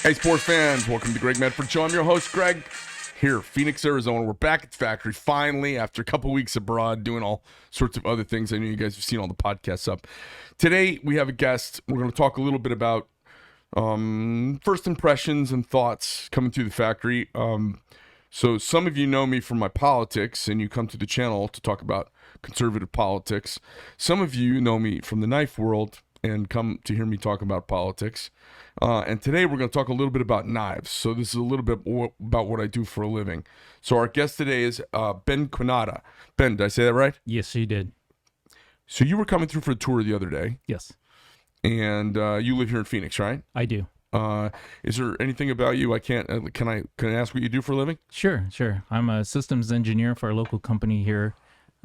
Hey, sports fans, welcome to the Greg Medford Show. I'm your host, Greg, here, Phoenix, Arizona. We're back at the factory, finally, after a couple weeks abroad, doing all sorts of other things. I know you guys have seen all the podcasts up. Today, we have a guest. We're going to talk a little bit about first impressions and thoughts coming through the factory. So some of you know me from my politics, and you come to the channel to talk about conservative politics. Some of you know me from the knife world and come to hear me talk about politics. And today we're going to talk a little bit about knives. So this is a little bit about what I do for a living. So our guest today is Ben Quinata. Ben, did I say that right? Yes, you did. So you were coming through for a tour the other day. Yes. And you live here in Phoenix, right? I do. Is there anything about you can I ask what you do for a living? Sure. I'm a systems engineer for a local company here.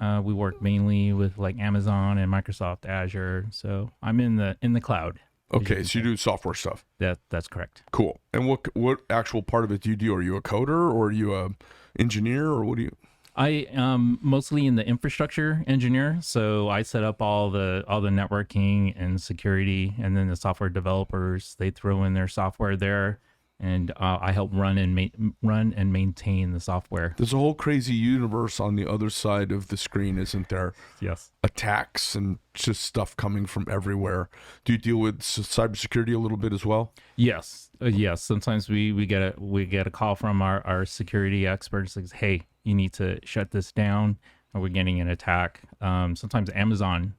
We work mainly with like Amazon and Microsoft Azure. So I'm in the cloud. Okay, so you do software stuff. That's correct. Cool. And what actual part of it do you do? Are you a coder or are you a engineer or what do you? I am mostly in the infrastructure engineer. So I set up all the networking and security, and then the software developers, they throw in their software there. And I help run and maintain the software. There's a whole crazy universe on the other side of the screen, isn't there? Yes. Attacks and just stuff coming from everywhere. Do you deal with cybersecurity a little bit as well? Yes. Yes. Sometimes we get a call from our security experts like, hey, you need to shut this down, or we're getting an attack. Sometimes Amazon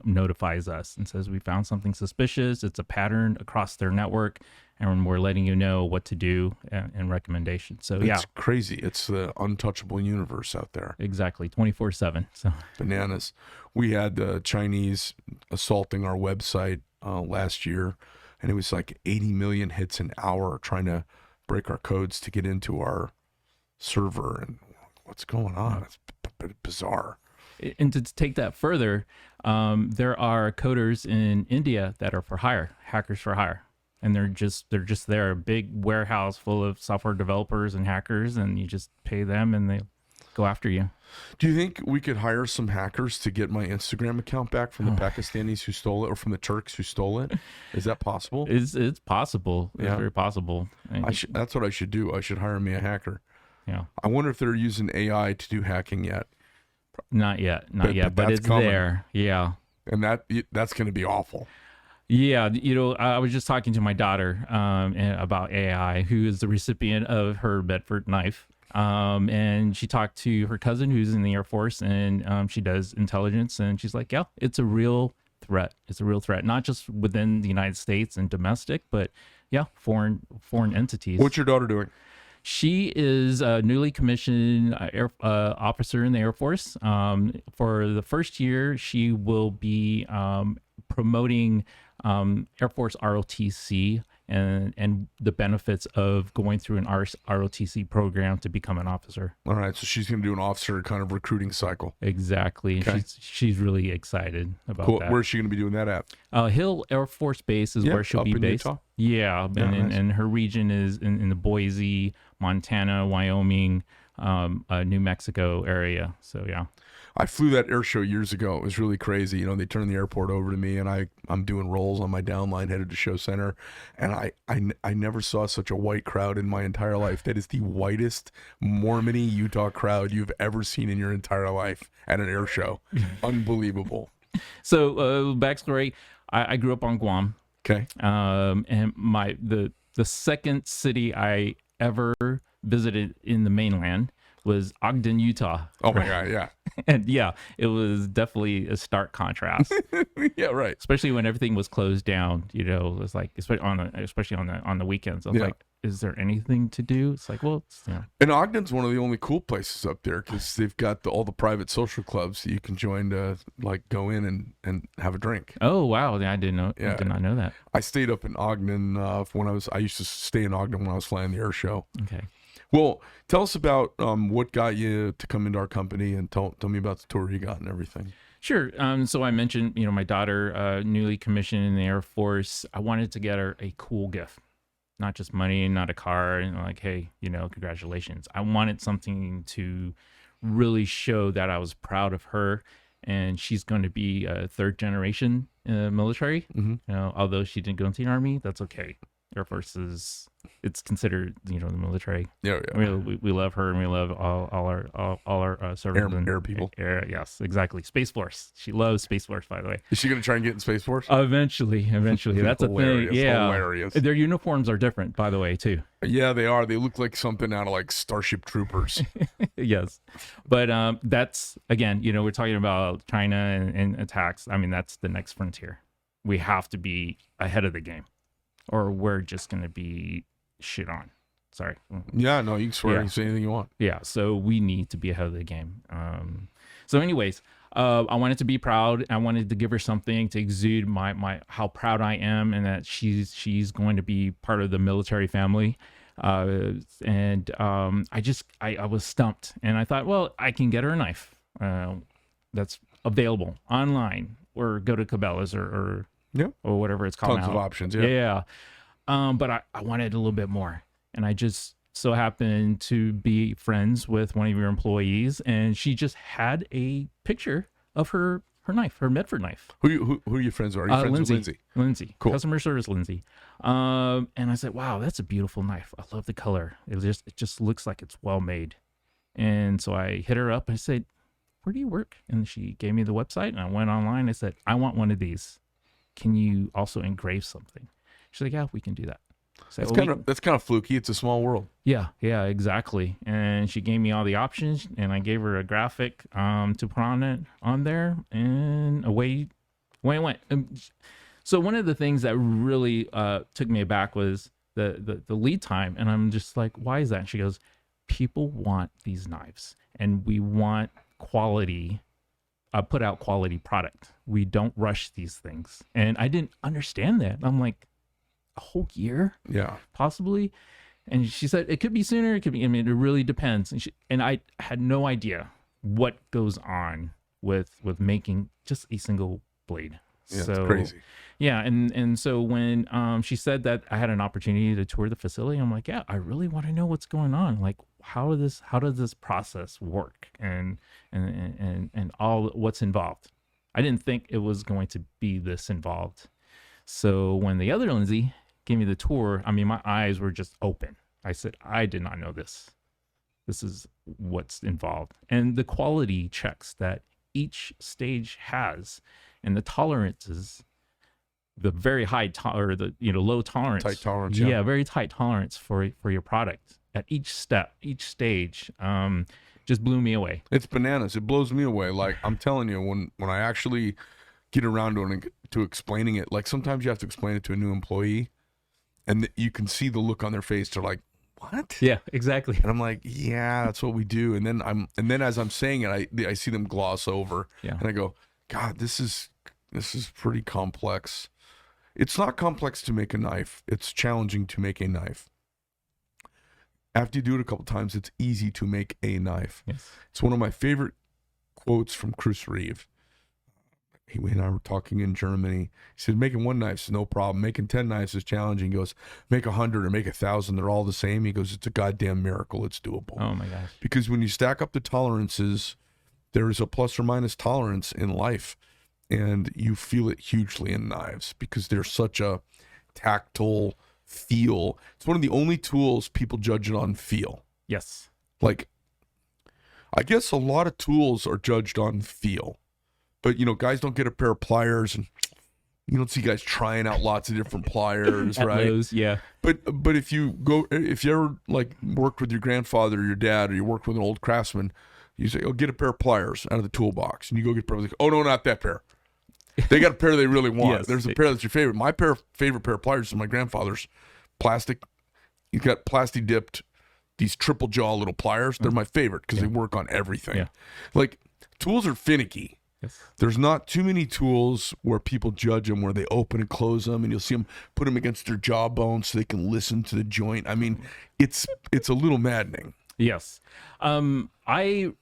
notifies us and says we found something suspicious. It's a pattern across their network, and we're letting you know what to do and recommendations. So it's crazy. It's the untouchable universe out there. Exactly, 24/7. So bananas. We had the Chinese assaulting our website last year, and it was like 80 million hits an hour trying to break our codes to get into our server. And what's going on? It's bizarre. And to take that further, there are coders in India that are for hire, hackers for hire, and they're just there, a big warehouse full of software developers and hackers, and you just pay them and they go after you. Do you think we could hire some hackers to get my Instagram account back from the Pakistanis who stole it, or from the Turks who stole it? Is that possible? It's possible. It's very possible. That's what I should do. I should hire me a hacker. Yeah. I wonder if they're using AI to do hacking yet. Not yet, but it's coming. There. Yeah. And that's going to be awful. Yeah, I was just talking to my daughter about AI, who is the recipient of her Medford knife. And she talked to her cousin who's in the Air Force, and she does intelligence, and she's like, yeah, it's a real threat. It's a real threat, not just within the United States and domestic, but yeah, foreign entities. What's your daughter doing? She is a newly commissioned officer in the Air Force. For the first year, she will be promoting Air Force ROTC and the benefits of going through an ROTC program to become an officer. All right, so she's going to do an officer kind of recruiting cycle. Exactly. Okay. She's really excited about that. Where's she going to be doing that at? Hill Air Force Base is where she'll be based. Utah? Yeah, nice. And her region is in the Boise, Montana, Wyoming, New Mexico area. So yeah. I flew that air show years ago. It was really crazy. They turned the airport over to me, and I'm doing rolls on my downline headed to show center, and I never saw such a white crowd in my entire life. That is the whitest Mormon-y Utah crowd you've ever seen in your entire life at an air show. Unbelievable. So backstory, I grew up on Guam. Okay. And the second city I ever visited in the mainland was Ogden, Utah. Oh my God, yeah. And yeah, it was definitely a stark contrast. Yeah, right. Especially when everything was closed down. It was like, especially on the weekends. I was like, is there anything to do? It's like, well, And Ogden's one of the only cool places up there because they've got all the private social clubs that you can join to like go in and have a drink. Oh wow, I didn't know. Yeah. I did not know that. I stayed up in Ogden I used to stay in Ogden when I was flying the air show. Okay. Well, tell us about what got you to come into our company, and tell me about the tour you got and everything. Sure. So I mentioned, my daughter, newly commissioned in the Air Force. I wanted to get her a cool gift, not just money, not a car, and like, hey, congratulations. I wanted something to really show that I was proud of her, and she's going to be a third generation military. Mm-hmm. Although she didn't go into the Army, that's okay. Air Force is, it's considered, the military. Yeah, We love her, and we love all our service air people. Yes, exactly. Space Force. She loves Space Force, by the way. Is she gonna try and get in Space Force? Eventually, that's a thing. Yeah, hilarious. Their uniforms are different, by the way, too. Yeah, they are. They look like something out of like Starship Troopers. Yes, but that's, again, we're talking about China and attacks. I mean, that's the next frontier. We have to be ahead of the game, or we're just going to be shit on. Sorry. Yeah, no, you can swear. You can say anything you want. Yeah, so we need to be ahead of the game. So anyways, I wanted to be proud. I wanted to give her something to exude my how proud I am, and that she's going to be part of the military family. I was stumped, and I thought, well, I can get her a knife that's available online, or go to Cabela's or whatever it's called. Tons now. of options. Yeah. But I wanted a little bit more, and I just so happened to be friends with one of your employees, and she just had a picture of her knife, her Medford knife. Who are your friends? Are you friends with Lindsay? Lindsay, cool. Customer service Lindsay. And I said, wow, that's a beautiful knife. I love the color. It just looks like it's well made. And so I hit her up. I said, where do you work? And she gave me the website, and I went online. I said, I want one of these. Can you also engrave something? She's like, yeah, we can do that. So that's kind of fluky. It's a small world. Yeah, exactly. And she gave me all the options, and I gave her a graphic to put on there, and away it went. So one of the things that really took me aback was the lead time, and I'm just like, why is that? And she goes, people want these knives, and we want quality. Put out quality product. We don't rush these things, and I didn't understand that. I'm like, a whole year, possibly. And she said it could be sooner, it could be, I mean, it really depends. And I had no idea what goes on with making just a single blade. Yeah, so it's crazy. Yeah, and so when she said that I had an opportunity to tour the facility, I'm like, yeah, I really want to know what's going on. Like, how does this process work, and all what's involved. I didn't think it was going to be this involved. So when the other Lindsay gave me the tour, I mean, my eyes were just open. I said, I did not know this. This is what's involved. And the quality checks that each stage has, and the tolerances, the very high or the low tolerance. Tight tolerance. Yeah, very tight tolerance for your product at each step, each stage. Just blew me away. It's bananas. It blows me away. Like, I'm telling you, when I actually get around to explaining it, like, sometimes you have to explain it to a new employee, and you can see the look on their face. They're like, what? Yeah, exactly. And I'm like, yeah, that's what we do. And then as I'm saying it, I see them gloss over. Yeah. And I go, God, this is pretty complex. It's not complex to make a knife. It's challenging to make a knife. After you do it a couple times, it's easy to make a knife. Yes. It's one of my favorite quotes from Chris Reeve. He and I were talking in Germany. He said, making one knife is no problem. Making 10 knives is challenging. He goes, make 100 or make 1,000. They're all the same. He goes, it's a goddamn miracle. It's doable. Oh, my gosh. Because when you stack up the tolerances, there is a plus or minus tolerance in life. And you feel it hugely in knives because they're such a tactile feel. It's one of the only tools people judge it on feel. Yes. Like, I guess a lot of tools are judged on feel. But, guys don't get a pair of pliers, and you don't see guys trying out lots of different pliers, right? Lowe's, yeah. But if you ever like worked with your grandfather or your dad, or you worked with an old craftsman, you say, oh, get a pair of pliers out of the toolbox. And you go get a pair. Like, oh, no, not that pair. They got a pair they really want. Yes. There's a pair that's your favorite. My favorite pair of pliers is my grandfather's. Plastic. He's got plastic dipped, these triple jaw little pliers. They're my favorite because they work on everything. Yeah. Like, tools are finicky. Yes. There's not too many tools where people judge them, where they open and close them, and you'll see them put them against their jawbone so they can listen to the joint. I mean, it's a little maddening. Yes. I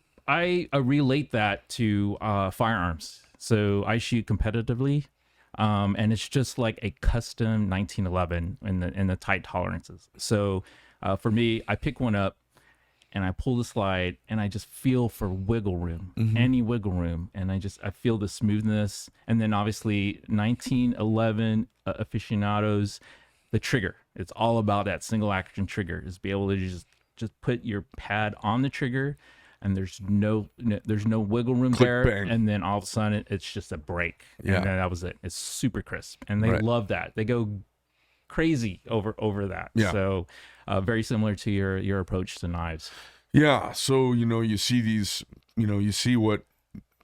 relate that to firearms. So I shoot competitively, and it's just like a custom 1911 in the tight tolerances. So for me, I pick one up, and I pull the slide, and I just feel for wiggle room, any wiggle room. And I feel the smoothness. And then obviously 1911 aficionados, the trigger. It's all about that single action trigger, is be able to just put your pad on the trigger, and there's no wiggle room Click, there, bang. and then all of a sudden it's just a break. Yeah. And then that was it. It's super crisp, and they Right. love that. They go crazy over that. Yeah. So very similar to your approach to knives. Yeah. So, you see these, you see what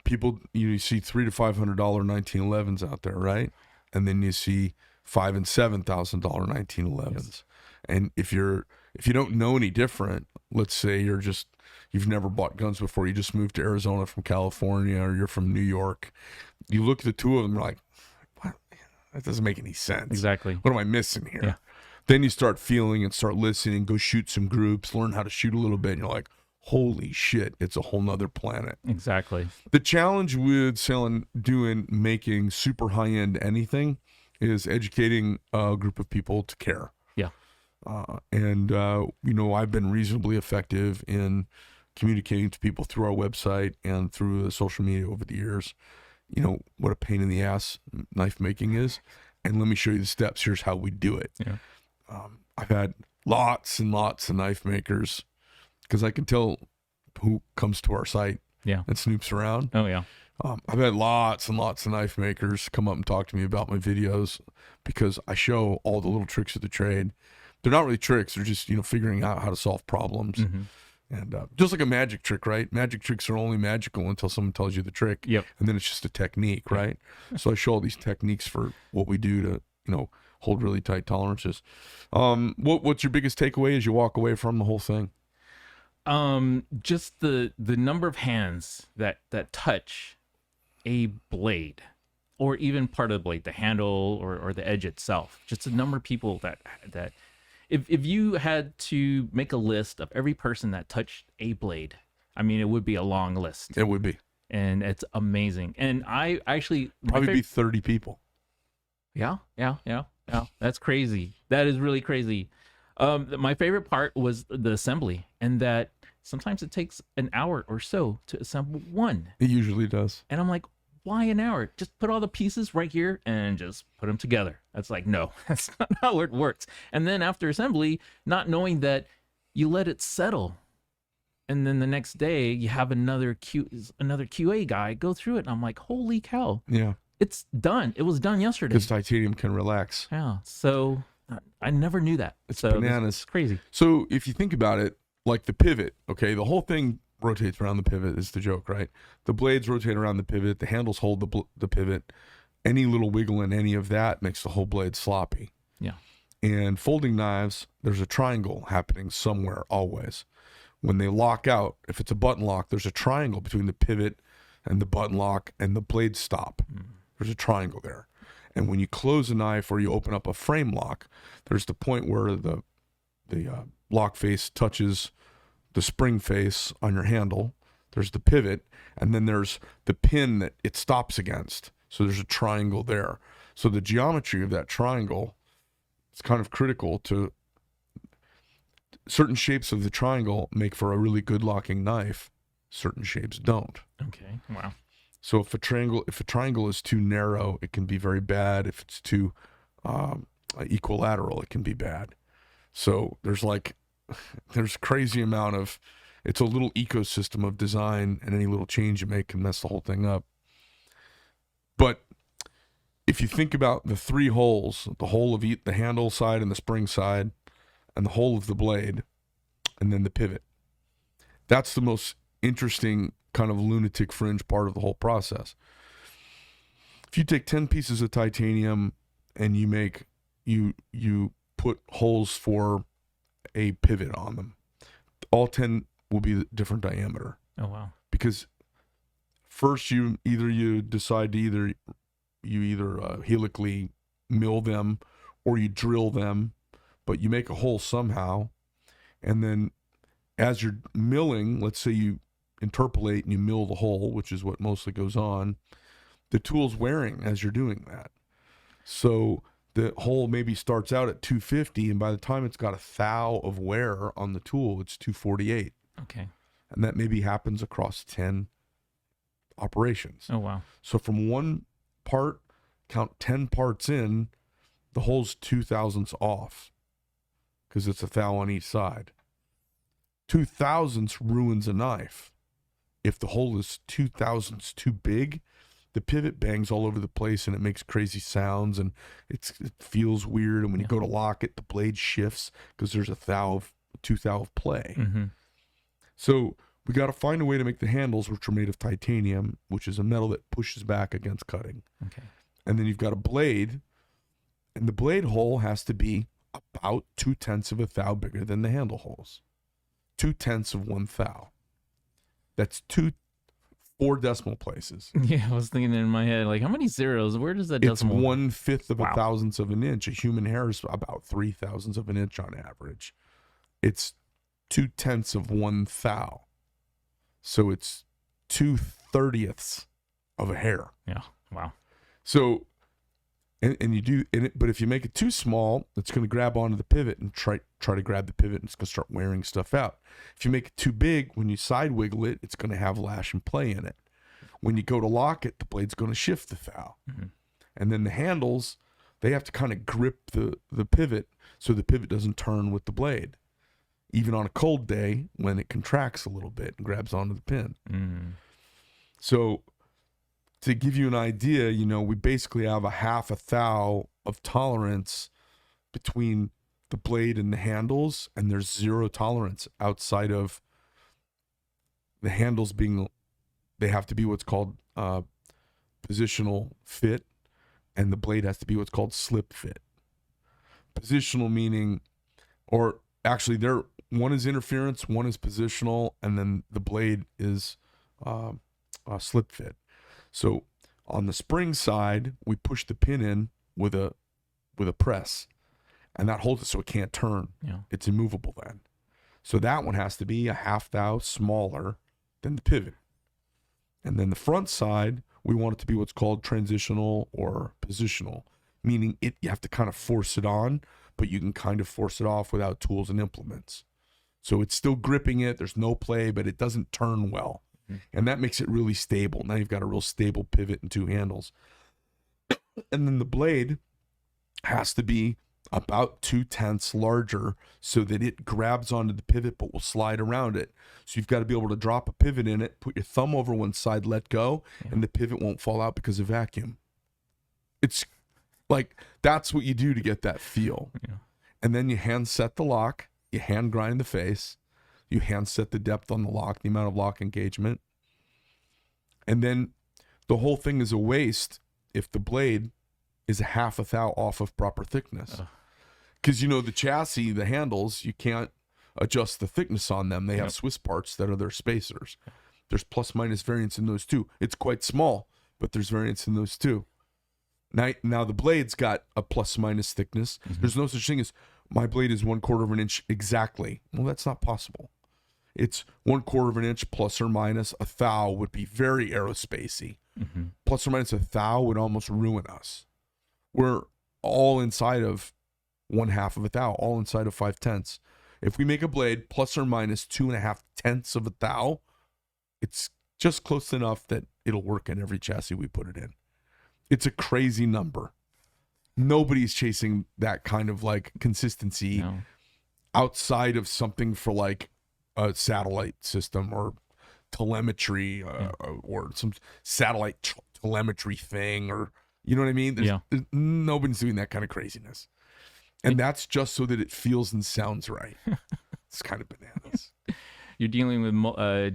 people, you see $300 to $500 1911s out there, right? And then you see $5,000 and $7,000 1911s. Yes. And if you don't know any different, let's say you've never bought guns before, you just moved to Arizona from California, or you're from New York, you look at the two of them, you're like, what? That doesn't make any sense. Exactly. What am I missing here? Yeah. Then you start feeling and start listening, go shoot some groups, learn how to shoot a little bit, and you're like, holy shit, it's a whole nother planet. Exactly. The challenge with making super high-end anything is educating a group of people to care. Yeah. I've been reasonably effective in communicating to people through our website and through social media over the years, what a pain in the ass knife making is. And let me show you the steps. Here's how we do it. Yeah. I've had lots and lots of knife makers, because I can tell who comes to our site Yeah. and snoops around. Oh yeah. I've had lots and lots of knife makers come up and talk to me about my videos, because I show all the little tricks of the trade. They're not really tricks. They're just, figuring out how to solve problems. Mm-hmm. And just like a magic trick, right? Magic tricks are only magical until someone tells you the trick. Yep. And then it's just a technique, right? So I show all these techniques for what we do to, hold really tight tolerances. What's your biggest takeaway as you walk away from the whole thing? Just the number of hands that touch a blade, or even part of the blade, the handle or the edge itself. Just the number of people that if you had to make a list of every person that touched a blade, I mean, it would be a long list. It would be. And it's amazing. And I actually Probably be 30 people. Yeah. That's crazy. That is really crazy. My favorite part was the assembly, and that sometimes it takes an hour or so to assemble one. It usually does. And I'm like, why an hour? Just put all the pieces right here and just put them together. That's like, no, that's not how it works. And then after assembly, not knowing that you let it settle, and then the next day you have another QA guy go through it, and I'm like, holy cow. Yeah. It's done. It was done yesterday. Because titanium can relax. Yeah. So I never knew that. It's so bananas. It's crazy. So if you think about it, like the pivot, okay, the whole thing rotates around the pivot is the joke, right? The blades rotate around the pivot. The handles hold the pivot. Any little wiggle in any of that makes the whole blade sloppy. Yeah. And folding knives, there's a triangle happening somewhere always. When they lock out, if it's a button lock, there's a triangle between the pivot and the button lock and the blade stop. There's a triangle there. And when you close a knife or you open up a frame lock, there's the point where the lock face touches the spring face on your handle. There's the pivot, and then there's the pin that it stops against. So there's a triangle there. So the geometry of that triangle is kind of critical to certain shapes of the triangle make for a really good locking knife. Certain shapes don't. Okay. Wow. So if a triangle is too narrow, it can be very bad. If it's too equilateral, it can be bad. So there's crazy amount of, it's a little ecosystem of design, and any little change you make can mess the whole thing up. But if you think about the three holes, the hole of the handle side and the spring side, and the hole of the blade, and then the pivot, that's the most interesting kind of lunatic fringe part of the whole process. If you take 10 pieces of titanium and you put holes for a pivot on them, all 10 will be different diameter. Oh wow. Because first you decide to either helically mill them or you drill them, but you make a hole somehow. And then as you're milling, let's say you interpolate and you mill the hole, which is what mostly goes on, the tool's wearing as you're doing that. So the hole maybe starts out at 250, and by the time it's got a thou of wear on the tool, it's 248. Okay. And that maybe happens across 10 operations. Oh wow. So from one part, count 10 parts in, the hole's 2 thousandths off. because it's a thou on each side. 2/1000 ruins a knife. If the hole is 2/1000 too big, the pivot bangs all over the place and it makes crazy sounds and it feels weird. And when you go to lock it, the blade shifts because there's a 2 thou of play. So we got to find a way to make the handles, which are made of titanium, which is a metal that pushes back against cutting. Okay. And then you've got a blade, and the blade hole has to be about 2/10 of a thou bigger than the handle holes. 2/10 of 1 thou. That's 4 decimal places. Yeah, I was thinking in my head, like, how many zeros? Where does that It's decimal? 1/5 of a thousandth of an inch. A human hair is about 3/1000 of an inch on average. It's 2/10 of 1 thou. So it's 2/30ths of a hair. Yeah. Wow. So, and you do, but if you make it too small, it's going to grab onto the pivot and try to grab the pivot, and it's going to start wearing stuff out. If you make it too big, when you side wiggle it, it's going to have lash and play in it. When you go to lock it, the blade's going to shift the thou. And then the handles, they have to kind of grip the pivot so the pivot doesn't turn with the blade. Even on a cold day when it contracts a little bit and grabs onto the pin. So to give you an idea, we basically have a 1/2 thou of tolerance between the blade and the handles, and there's 0 tolerance outside of the handles they have to be what's called positional fit, and the blade has to be what's called slip fit. Positional meaning, or actually one is interference, one is positional, and then the blade is slip fit. So on the spring side, we push the pin in with a press, and that holds it so it can't turn. Yeah. It's immovable then. So that one has to be a 1/2 thou smaller than the pivot. And then the front side, we want it to be what's called transitional or positional, meaning you have to kind of force it on, but you can kind of force it off without tools and implements. So it's still gripping it. There's no play, but it doesn't turn well. And that makes it really stable. Now you've got a real stable pivot and 2 handles. And then the blade has to be about 2/10 larger so that it grabs onto the pivot but will slide around it. So you've got to be able to drop a pivot in it, put your thumb over one side, let go, and the pivot won't fall out because of vacuum. It's like, that's what you do to get that feel. And then you hand set the lock, you hand grind the face, you hand set the depth on the lock, the amount of lock engagement. And then the whole thing is a waste if the blade is a 1/2 thou off of proper thickness. Because, the chassis, the handles, you can't adjust the thickness on them. They have Swiss parts that are their spacers. There's plus minus variance in those too. It's quite small, but there's variance in those too. Now the blade's got a plus minus thickness. There's no such thing as my blade is 1/4 of an inch exactly. Well, that's not possible. It's 1/4 of an inch plus or minus a thou would be very aerospacey. Plus or minus a thou would almost ruin us. We're all inside of 1/2 of a thou, all inside of 5/10. If we make a blade plus or minus 2.5 of a thou, it's just close enough that it'll work in every chassis we put it in. It's a crazy number. Nobody's chasing that kind of like consistency outside of something for like a satellite system or telemetry or some satellite telemetry thing, or you know what I mean? There's nobody's doing that kind of craziness. And that's just so that it feels and sounds right. It's kind of bananas. You're dealing with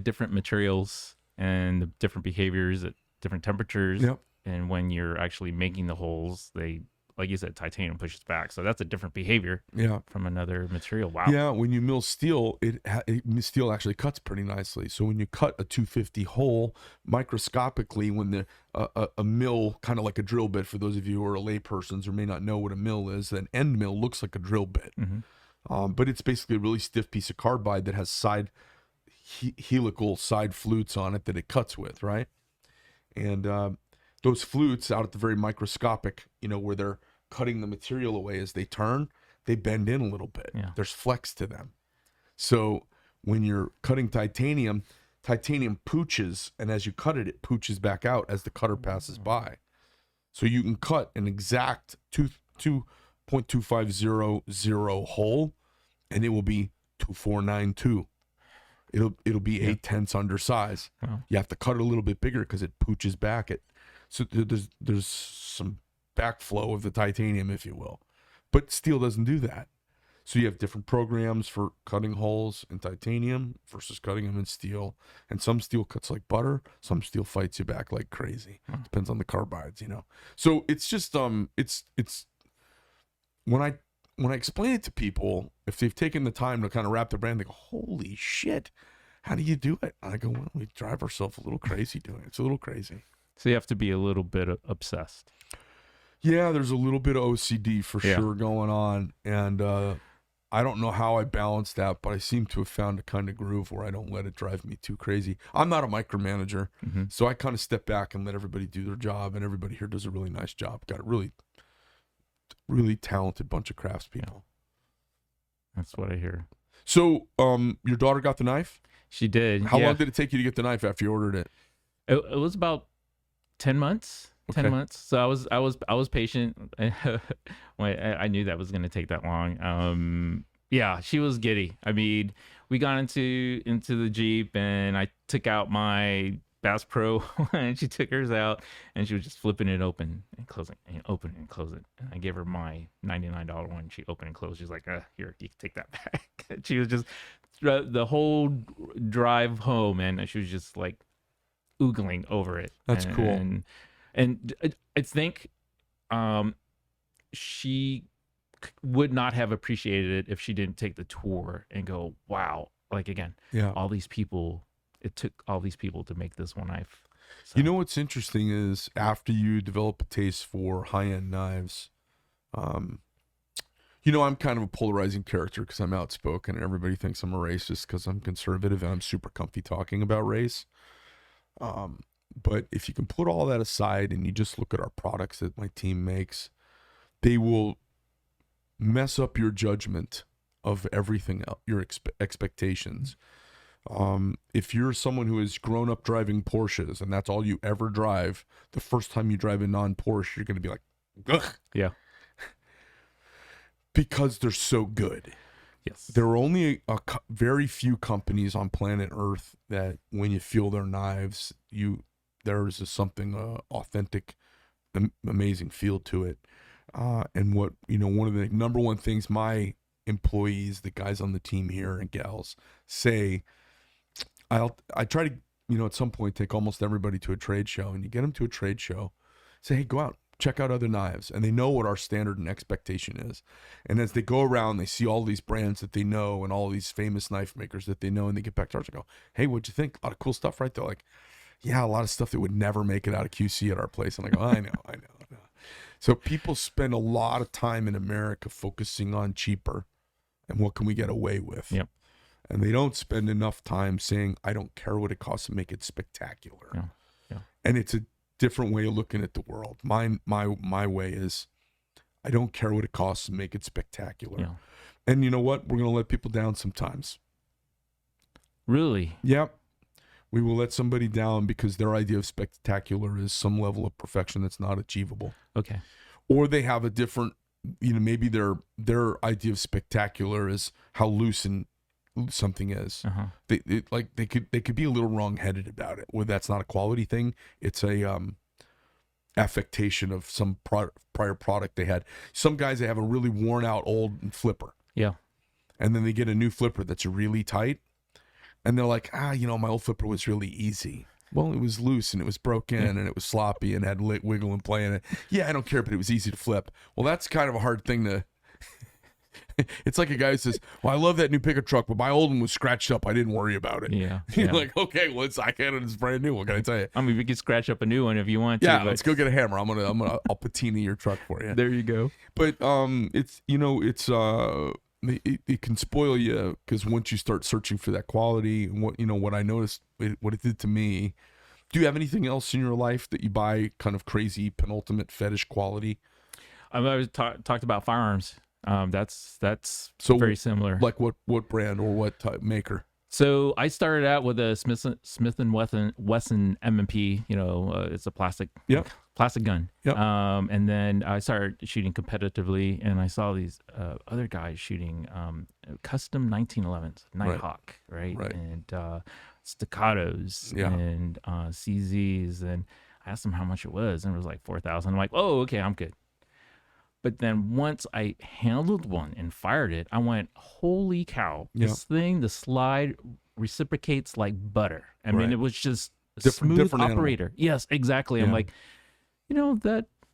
different materials and different behaviors at different temperatures. And when you're actually making the holes, they, like you said, titanium pushes back. So that's a different behavior from another material. Wow. Yeah, when you mill steel, steel actually cuts pretty nicely. So when you cut a 250 hole microscopically, when a mill, kind of like a drill bit, for those of you who are laypersons or may not know what a mill is, an end mill looks like a drill bit. But it's basically a really stiff piece of carbide that has helical side flutes on it that it cuts with, right? And those flutes out at the very microscopic, where they're cutting the material away as they turn, they bend in a little bit. There's flex to them. So when you're cutting titanium pooches, and as you cut it, it pooches back out as the cutter passes by. So you can cut an exact 2.2500 hole and it will be 2492. It'll be 8/10 under size. Wow. You have to cut it a little bit bigger because it pooches back. So there's some backflow of the titanium, if you will, but steel doesn't do that. So you have different programs for cutting holes in titanium versus cutting them in steel. And some steel cuts like butter. Some steel fights you back like crazy. Depends on the carbides, So it's just it's when I explain it to people, if they've taken the time to kind of wrap their brain, they go, "Holy shit, how do you do it?" And I go, "Well, we drive ourselves a little crazy doing it. It's a little crazy." So you have to be a little bit obsessed. Yeah, there's a little bit of OCD for Yeah. sure going on, and I don't know how I balance that, but I seem to have found a kind of groove where I don't let it drive me too crazy. I'm not a micromanager, so I kind of step back and let everybody do their job, and everybody here does a really nice job. Got a really, really talented bunch of craftspeople. That's what I hear. So, your daughter got the knife? She did. How long did it take you to get the knife after you ordered it? It was about 10 months. 10 Okay. months. So I was patient. I knew that was going to take that long. Yeah, she was giddy. I mean, we got into the Jeep, and I took out my Bass Pro and she took hers out, and she was just flipping it open and closing and open and close it. And I gave her my $99 one. She opened and closed. She's like, "Here, you can take that back." She was just the whole drive home, and she was just like oogling over it. That's cool. And I think she would not have appreciated it if she didn't take the tour and go, "Wow!" Like, again, Yeah. all these people. It took all these people to make this one knife. So. You know what's interesting is after you develop a taste for high-end knives, I'm kind of a polarizing character because I'm outspoken and everybody thinks I'm a racist because I'm conservative and I'm super comfy talking about race. But if you can put all that aside and you just look at our products that my team makes, they will mess up your judgment of everything else, your expectations. If you're someone who has grown up driving Porsches and that's all you ever drive, the first time you drive a non-Porsche, you're going to be like, ugh. Yeah. Because they're so good. Yes. There are only very few companies on planet Earth that when you feel their knives, there is something authentic, amazing feel to it. And what, one of the number one things my employees, the guys on the team here and gals say, I try to, at some point take almost everybody to a trade show, and you get them to a trade show, say, "Hey, go out, check out other knives." And they know what our standard and expectation is. And as they go around, they see all these brands that they know and all these famous knife makers that they know, and they get back to ours and go, "Hey, what'd you think? A lot of cool stuff, right?" They're like, "Yeah, a lot of stuff that would never make it out of QC at our place." And I go, I know. So people spend a lot of time in America focusing on cheaper and what can we get away with. Yep. And they don't spend enough time saying, "I don't care what it costs to make it spectacular." Yeah. And it's a different way of looking at the world. My way is, I don't care what it costs to make it spectacular. Yeah. And you know what? We're going to let people down sometimes. Really? Yep. We will let somebody down because their idea of spectacular is some level of perfection that's not achievable. Okay. Or they have a different, maybe their idea of spectacular is how loose and something is. Uh-huh. They could be a little wrong-headed about it. Where that's not a quality thing. It's a affectation of some prior product they had. Some guys, they have a really worn-out old flipper. Yeah. And then they get a new flipper that's really tight. And they're like, my old flipper was really easy. Well, it was loose and it was broken and it was sloppy and had wiggle and play in it. Yeah, I don't care, but it was easy to flip. Well, that's kind of a hard thing to... It's like a guy who says, "Well, I love that new pickup truck, but my old one was scratched up. I didn't worry about it." Yeah. You're like, "Okay, well, it's brand new. What can I tell you?" I mean, we could scratch up a new one if you want to. Yeah, but let's go get a hammer. I'll patina your truck for you. There you go. But it can spoil you because once you start searching for that quality, and what I noticed, what it did to me. Do you have anything else in your life that you buy kind of crazy penultimate fetish quality? I was talked about firearms. That's So very similar. Like what brand or what type maker? So I started out with a Smith & Wesson M&P. It's a plastic classic gun. Yep. And then I started shooting competitively, and I saw these other guys shooting custom 1911s, Nighthawk, right? Right. And staccatos Yeah. and CZs. And I asked them how much it was, and it was like 4,000. I'm like, oh, okay, I'm good. But then once I handled one and fired it, I went, holy cow, this thing, the slide reciprocates like butter. I mean, Right. it was just a Different smooth animal. operator. Yes, exactly. I'm Yeah. like,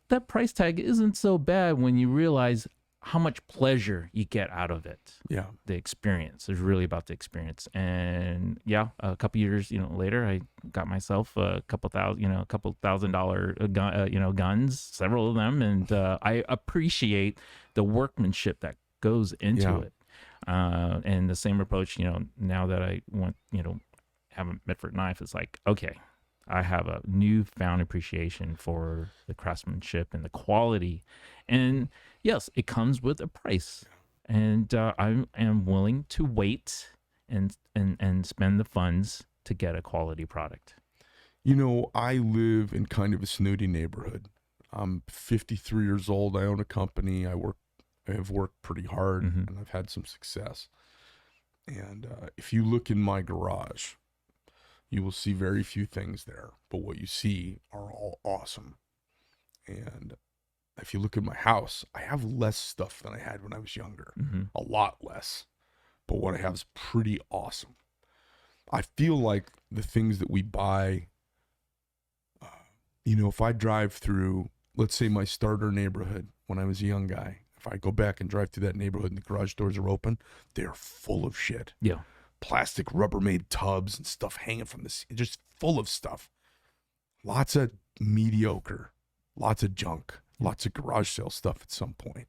that price tag isn't so bad when you realize how much pleasure you get out of it. Yeah. The experience is really about the experience. And yeah, a couple years, later, I got myself a couple $1,000 gun, guns, several of them. And I appreciate the workmanship that goes into it. And the same approach, now that I want, have a Medford knife, it's like, okay, I have a newfound appreciation for the craftsmanship and the quality. And yes, it comes with a price. And I am willing to wait and spend the funds to get a quality product. I live in kind of a snooty neighborhood. I'm 53 years old. I own a company. I have worked pretty hard, and I've had some success. And if you look in my garage, you will see very few things there, but what you see are all awesome. And if you look at my house, I have less stuff than I had when I was younger, a lot less, but what I have is pretty awesome. I feel like the things that we buy, if I drive through, let's say my starter neighborhood when I was a young guy, if I go back and drive through that neighborhood and the garage doors are open, they're full of shit. Yeah. Plastic Rubbermaid tubs and stuff hanging from this, just full of stuff. Lots of mediocre, lots of junk, lots of garage sale stuff at some point.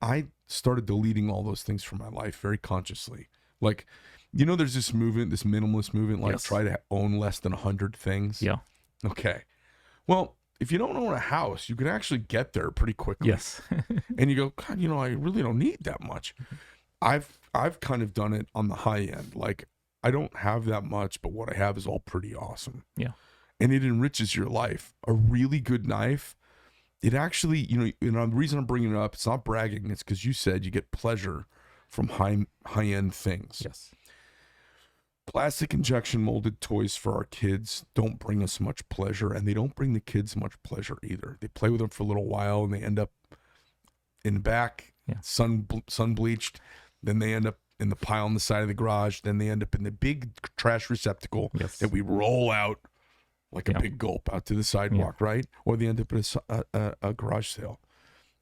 I started deleting all those things from my life very consciously. Like, there's this movement, this minimalist movement, like try to own less than 100 things. Yeah. Okay. Well, if you don't own a house, you can actually get there pretty quickly. Yes. And you go, God, I really don't need that much. I've kind of done it on the high end. Like, I don't have that much, but what I have is all pretty awesome. Yeah. And it enriches your life. A really good knife, it actually, the reason I'm bringing it up, it's not bragging. It's because you said you get pleasure from high-end things. Yes. Plastic injection molded toys for our kids don't bring us much pleasure, and they don't bring the kids much pleasure either. They play with them for a little while, and they end up in the back, sun bleached. Then they end up in the pile on the side of the garage. Then they end up in the big trash receptacle that we roll out like a big gulp out to the sidewalk, right? Or they end up in a garage sale.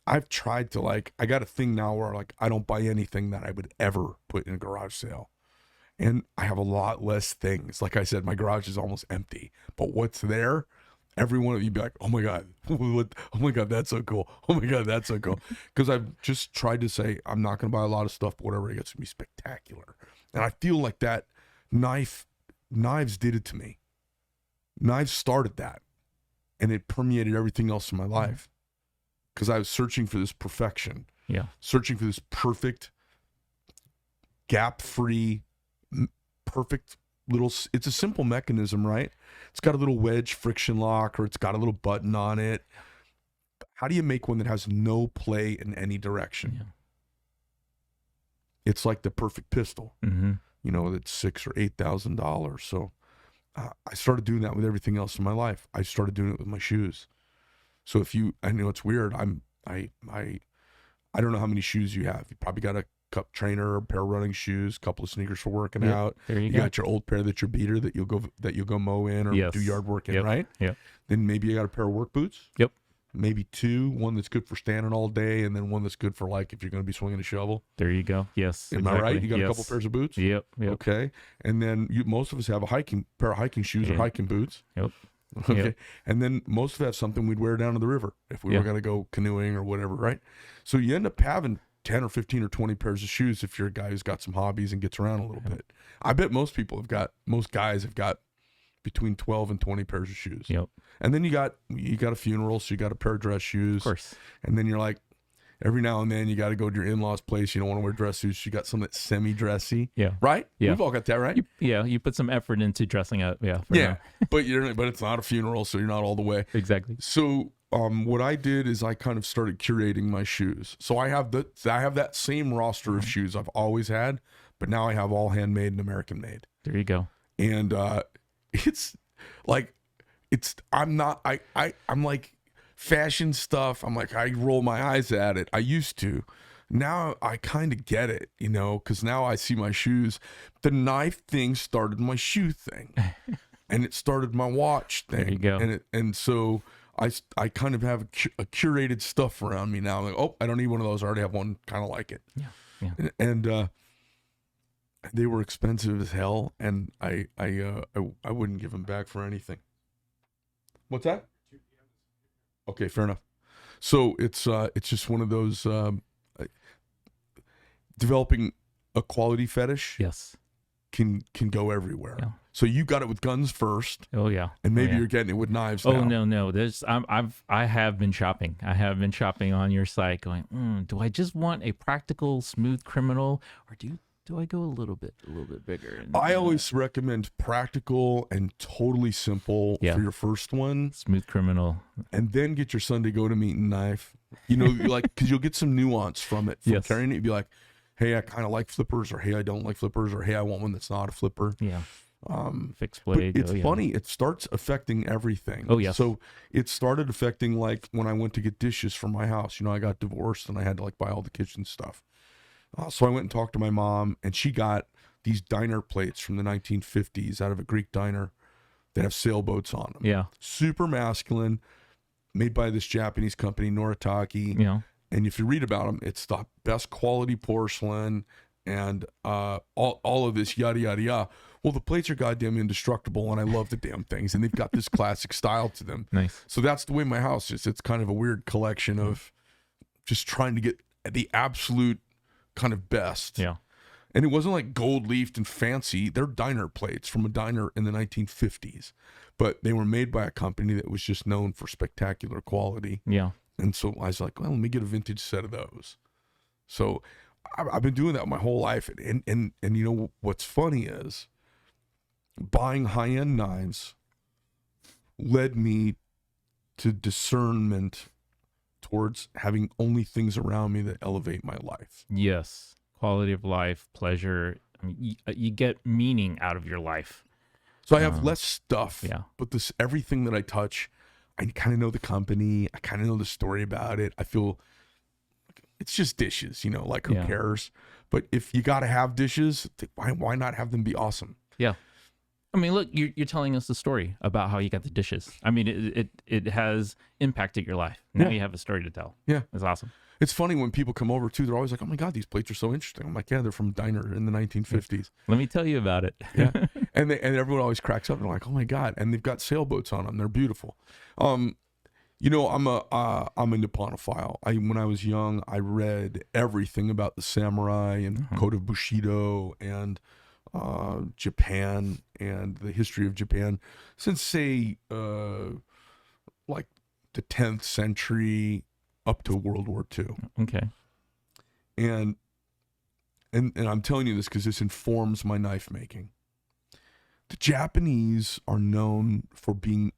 I've tried to, I got a thing now where, I don't buy anything that I would ever put in a garage sale. And I have a lot less things. Like I said, my garage is almost empty. But what's there, every one of you be like, oh my God, oh my God, that's so cool. Oh my God, that's so cool. Because I've just tried to say, I'm not going to buy a lot of stuff, but whatever it gets to be spectacular. And I feel like that knives did it to me. Knives started that. And it permeated everything else in my life. Because I was searching for this perfection. Yeah. Searching for this perfect, gap-free, perfect little, it's a simple mechanism, right? It's got a little wedge friction lock, or it's got a little button on it. How do you make one that has no play in any direction? Yeah. It's like the perfect pistol, that's $6,000 or $8,000. So I started doing that with everything else in my life. I started doing it with my shoes. So I know it's weird. I don't know how many shoes you have. You probably got a cup trainer, a pair of running shoes, a couple of sneakers for working out. There you go. Got your old pair that's your beater that you'll go mow in or do yard work in, right? Yep. Then maybe you got a pair of work boots. Yep. Maybe two, one that's good for standing all day, and then one that's good for if you're going to be swinging a shovel. There you go. Yes. Am I right? You got a couple pairs of boots? Yep. Okay. And then most of us have a pair of hiking shoes or hiking boots. Yep. Okay. Yep. And then most of us have something we'd wear down to the river if we were going to go canoeing or whatever, right? So you end up having 10 or 15 or 20 pairs of shoes if you're a guy who's got some hobbies and gets around a little bit. I bet most guys have got between 12 and 20 pairs of shoes. Yep. And then you got a funeral, so you got a pair of dress shoes. Of course. And then you're like, every now and then you got to go to your in-laws' place. You don't want to wear dress suits. You got something that's semi-dressy. Yeah. Right? Yeah. We've all got that, right? You put some effort into dressing up. Yeah. for Yeah. them. But it's not a funeral, so you're not all the way. Exactly. So what I did is I kind of started curating my shoes. So I have that same roster of shoes I've always had, but now I have all handmade and American made. There you go. And it's like I'm like fashion stuff. I'm like, I roll my eyes at it. I used to. Now I kind of get it, because now I see my shoes. The knife thing started my shoe thing, and it started my watch thing. There you go. And so I kind of have a curated stuff around me now. I'm like, oh, I don't need one of those. I already have one kind of like it. Yeah. And they were expensive as hell, and I wouldn't give them back for anything. What's that? Okay, fair enough. So it's just one of those developing a quality fetish. Yes. Can go everywhere. Yeah. So you got it with guns first. Oh yeah. And maybe yeah. you're getting it with knives Oh now. no. I have been shopping. I have been shopping on your site going, do I just want a practical smooth criminal, or do I go a little bit bigger? And, I always recommend practical and totally simple for your first one. Smooth criminal. And then get your Sunday go-to-meeting knife. Because you'll get some nuance from it. From carrying it, you'd be like, hey, I kind of like flippers, or hey, I don't like flippers, or hey, I want one that's not a flipper. Yeah. Fixed blade. But it's funny. It starts affecting everything. Oh, yes. So it started affecting, like, when I went to get dishes for my house. I got divorced, and I had to, buy all the kitchen stuff. So I went and talked to my mom, and she got these diner plates from the 1950s out of a Greek diner that have sailboats on them. Yeah. Super masculine, made by this Japanese company, Noritake. Yeah. And if you read about them, it's the best quality porcelain and all of this yada, yada, yada. Well, the plates are goddamn indestructible, and I love the damn things. And they've got this classic style to them. Nice. So that's the way my house is. It's kind of a weird collection of just trying to get the absolute kind of best. Yeah. And it wasn't like gold leafed and fancy. They're diner plates from a diner in the 1950s. But they were made by a company that was just known for spectacular quality. Yeah. And so I was like, well, let me get a vintage set of those. So I've been doing that my whole life. And what's funny is buying high-end knives led me to discernment towards having only things around me that elevate my life. Yes. Quality of life, pleasure. I mean, you get meaning out of your life. So I have less stuff, yeah. But everything that I touch, I kind of know the company. I kind of know the story about it. I feel it's just dishes, who cares? But if you got to have dishes, why not have them be awesome? Yeah. I mean, look, you're telling us the story about how you got the dishes. I mean, it has impacted your life. Now you have a story to tell. Yeah. It's awesome. It's funny when people come over too, they're always like, oh my God, these plates are so interesting. I'm like, yeah, they're from a diner in the 1950s. Let me tell you about it. Yeah. And everyone always cracks up and they're like, oh my God. And they've got sailboats on them. They're beautiful. I'm a Nippanophile. When I was young, I read everything about the samurai and Code of Bushido and Japan and the history of Japan since, say, like the 10th century up to World War II. Okay. And I'm telling you this because this informs my knife making. The Japanese are known for being,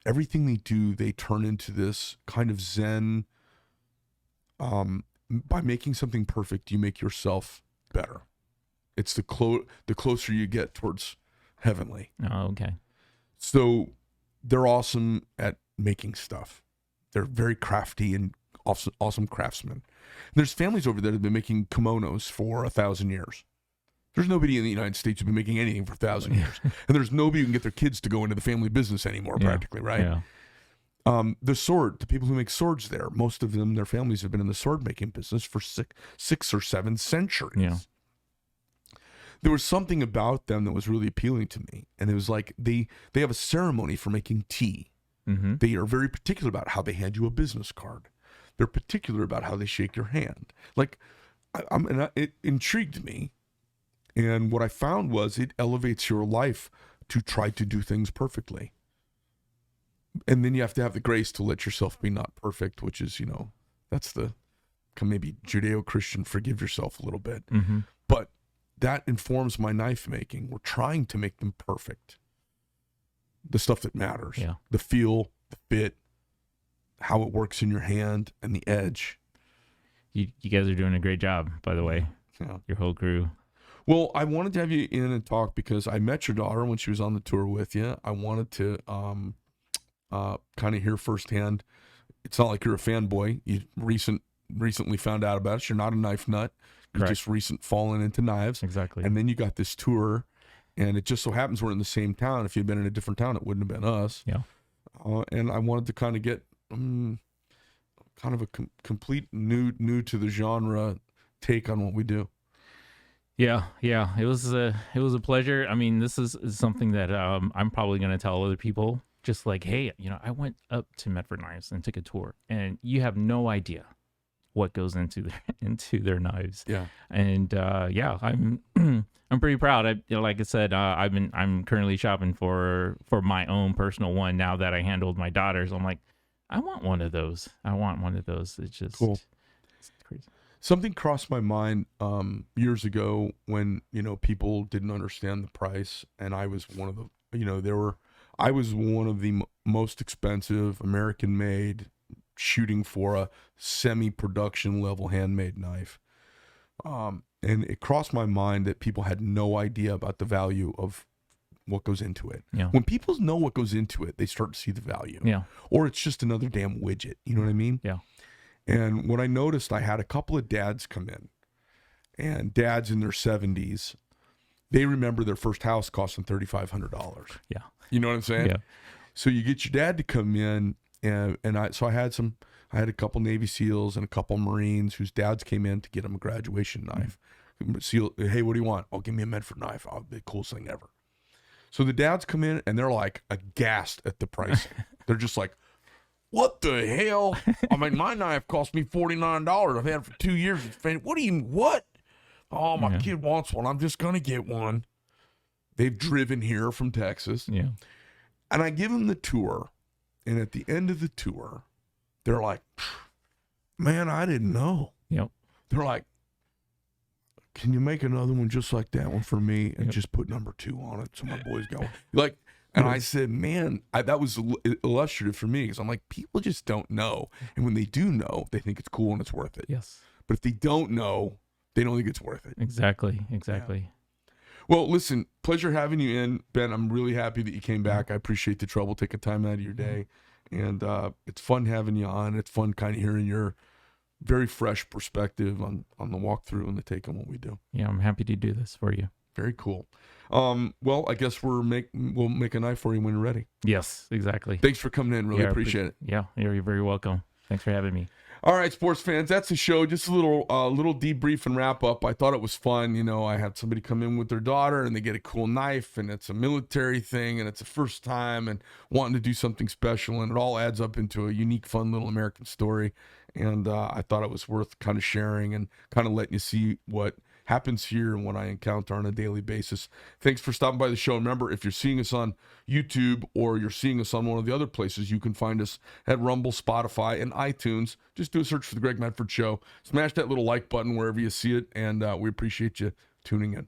everything they do, they turn into this kind of Zen. By making something perfect, you make yourself better. It's the closer you get towards heavenly. Oh, okay. So they're awesome at making stuff. They're very crafty and awesome craftsmen. There's families over there that have been making kimonos for 1,000 years. There's nobody in the United States who's been making anything for 1,000 years. And there's nobody who can get their kids to go into the family business anymore, practically, right? Yeah. The people who make swords there, most of them, their families have been in the sword making business for six or seven centuries. Yeah. There was something about them that was really appealing to me. And it was like they have a ceremony for making tea. Mm-hmm. They are very particular about how they hand you a business card. They're particular about how they shake your hand. Like, it intrigued me. And what I found was it elevates your life to try to do things perfectly. And then you have to have the grace to let yourself be not perfect, which is, that's the maybe Judeo-Christian, forgive yourself a little bit. Mm-hmm. But that informs my knife making. We're trying to make them perfect. The stuff that matters. Yeah. The feel, the fit, how it works in your hand, and the edge. You guys are doing a great job, by the way. Yeah. Your whole crew. Well, I wanted to have you in and talk because I met your daughter when she was on the tour with you. I wanted to kind of hear firsthand. It's not like you're a fanboy. You recently found out about it. You're not a knife nut. You're Correct. just fallen into knives. Exactly. And then you got this tour, and it just so happens we're in the same town. If you'd been in a different town, it wouldn't have been us. Yeah. And I wanted to kind of get kind of a complete new to the genre take on what we do. Yeah. It was a pleasure. I mean, this is something that I'm probably going to tell other people. Just like, hey, I went up to Medford Knives and took a tour, and you have no idea what goes into their knives. Yeah. And I'm I'm pretty proud. Like I said, I'm currently shopping for my own personal one now that I handled my daughter's. I'm like, I want one of those. It's just cool. It's crazy. Something crossed my mind years ago when people didn't understand the price, and I was one of the I was one of the most expensive American-made, shooting for a semi-production level handmade knife, and it crossed my mind that people had no idea about the value of what goes into it. Yeah. When people know what goes into it, they start to see the value. Yeah. Or it's just another damn widget. You know what I mean? Yeah. And what I noticed, I had a couple of dads come in, and dads in their 70s, they remember their first house costing $3,500. Yeah. You know what I'm saying? Yeah. So you get your dad to come in, and I had a couple Navy SEALs and a couple Marines whose dads came in to get them a graduation knife. SEAL, hey, what do you want? Oh, give me a Medford knife. Oh, the coolest thing ever. So the dads come in and they're like aghast at the price. They're just like, what the hell? I mean, my knife cost me $49. I've had it for 2 years. What? Oh, my kid wants one. I'm just going to get one. They've driven here from Texas. Yeah. And I give them the tour. And at the end of the tour, they're like, man, I didn't know. Yep. They're like, can you make another one just like that one for me and just put number 2 on it so my boys go? Like, and I said, man, that was illustrative for me because I'm like, people just don't know. And when they do know, they think it's cool and it's worth it. Yes. But if they don't know, they don't think it's worth it. Exactly. Yeah. Well, listen, pleasure having you in, Ben. I'm really happy that you came back. I appreciate the trouble taking time out of your day. And it's fun having you on. It's fun kind of hearing your very fresh perspective on the walkthrough and the take on what we do. Yeah, I'm happy to do this for you. Very cool. Well, I guess we'll make a knife for you when you're ready. Yes, exactly. Thanks for coming in. Really appreciate it. Yeah, you're very welcome. Thanks for having me. All right, sports fans, that's the show. Just a little debrief and wrap up. I thought it was fun. I had somebody come in with their daughter and they get a cool knife and it's a military thing and it's the first time and wanting to do something special, and it all adds up into a unique, fun little American story. And I thought it was worth kind of sharing and kind of letting you see what happens here and what I encounter on a daily basis. Thanks for stopping by the show. Remember, if you're seeing us on YouTube or you're seeing us on one of the other places, you can find us at Rumble, Spotify, and iTunes. Just do a search for The Greg Medford Show. Smash that little like button wherever you see it, and we appreciate you tuning in.